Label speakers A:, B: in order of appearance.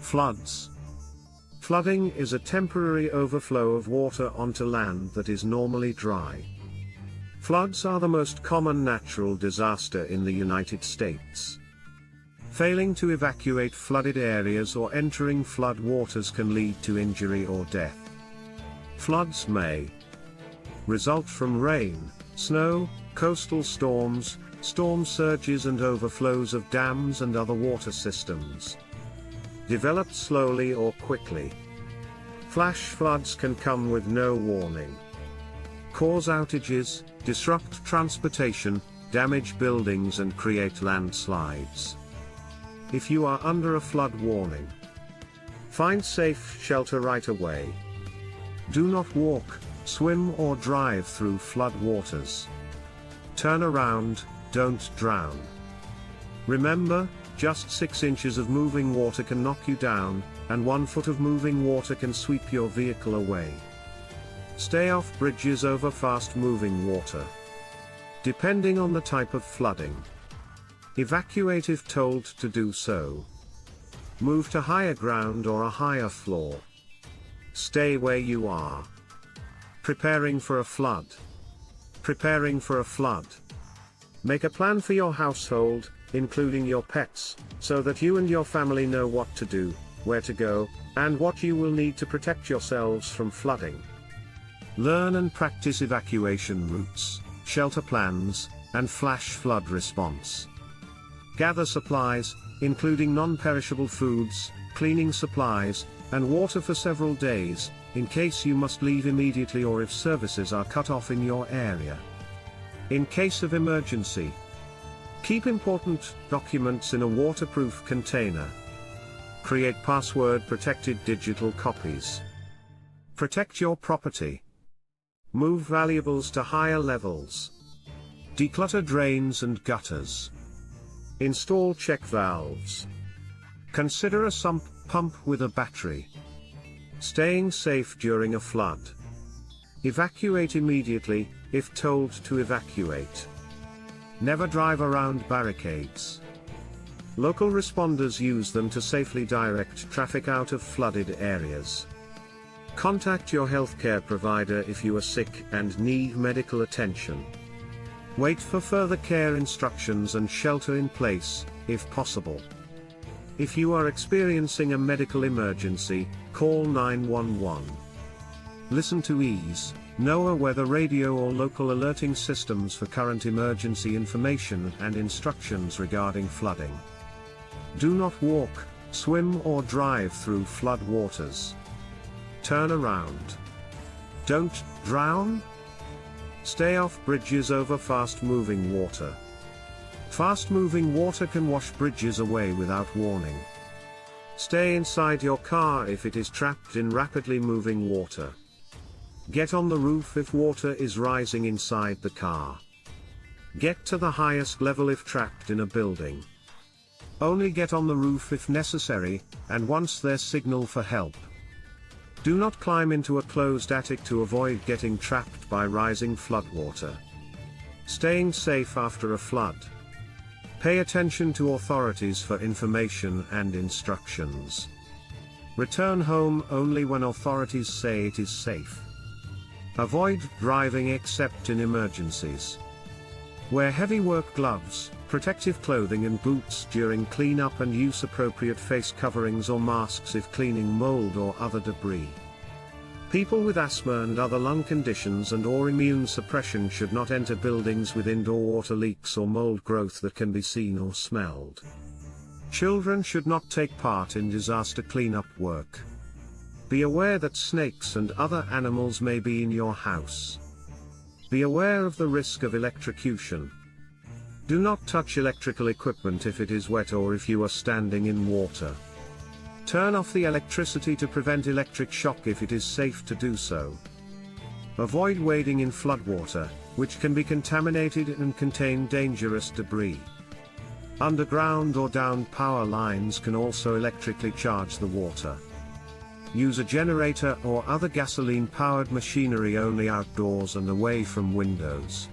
A: Floods. Flooding is a temporary overflow of water onto land that is normally dry. Floods are the most common natural disaster in the United States. Failing to evacuate flooded areas or entering flood waters can lead to injury or death. Floods may result from rain, snow, coastal storms, storm surges and overflows of dams and other water systems. Develop slowly or quickly. Flash floods can come with no warning. Cause outages, disrupt transportation, damage buildings and create landslides. If you are under a flood warning, find safe shelter right away. Do not walk, swim or drive through flood waters. Turn around, don't drown. Remember, just 6 inches of moving water can knock you down, and 1 foot of moving water can sweep your vehicle away. Stay off bridges over fast-moving water. Depending on the type of flooding, evacuate if told to do so. Move to higher ground or a higher floor. Stay where you are. Preparing for a flood. Preparing for a flood. Make a plan for your household, including your pets, so that you and your family know what to do, where to go, and what you will need to protect yourselves from flooding. Learn and practice evacuation routes, shelter plans, and flash flood response. Gather supplies, including non-perishable foods, cleaning supplies, and water for several days, in case you must leave immediately or if services are cut off in your area. In case of emergency, keep important documents in a waterproof container. Create password-protected digital copies. Protect your property. Move valuables to higher levels. Declutter drains and gutters. Install check valves. Consider a sump pump with a battery. Staying safe during a flood. Evacuate immediately, if told to evacuate. Never drive around barricades. Local responders use them to safely direct traffic out of flooded areas. Contact your healthcare provider if you are sick and need medical attention. Wait for further care instructions and shelter in place, if possible. If you are experiencing a medical emergency, call 911. Listen to EASE, NOAA weather radio or local alerting systems for current emergency information and instructions regarding flooding. Do not walk, swim or drive through flood waters. Turn around. Don't drown. Stay off bridges over fast-moving water. Fast-moving water can wash bridges away without warning. Stay inside your car if it is trapped in rapidly moving water. Get on the roof if water is rising inside the car. Get to the highest level if trapped in a building. Only get on the roof if necessary, and once there's signal for help. Do not climb into a closed attic to avoid getting trapped by rising floodwater. Staying safe after a flood. Pay attention to authorities for information and instructions. Return home only when authorities say it is safe. Avoid driving except in emergencies. Wear heavy work gloves, protective clothing and boots during cleanup and use appropriate face coverings or masks if cleaning mold or other debris. People with asthma and other lung conditions and/or immune suppression should not enter buildings with indoor water leaks or mold growth that can be seen or smelled. Children should not take part in disaster cleanup work. Be aware that snakes and other animals may be in your house. Be aware of the risk of electrocution. Do not touch electrical equipment if it is wet or if you are standing in water. Turn off the electricity to prevent electric shock if it is safe to do so. Avoid wading in floodwater, which can be contaminated and contain dangerous debris. Underground or downed power lines can also electrically charge the water. Use a generator or other gasoline-powered machinery only outdoors and away from windows.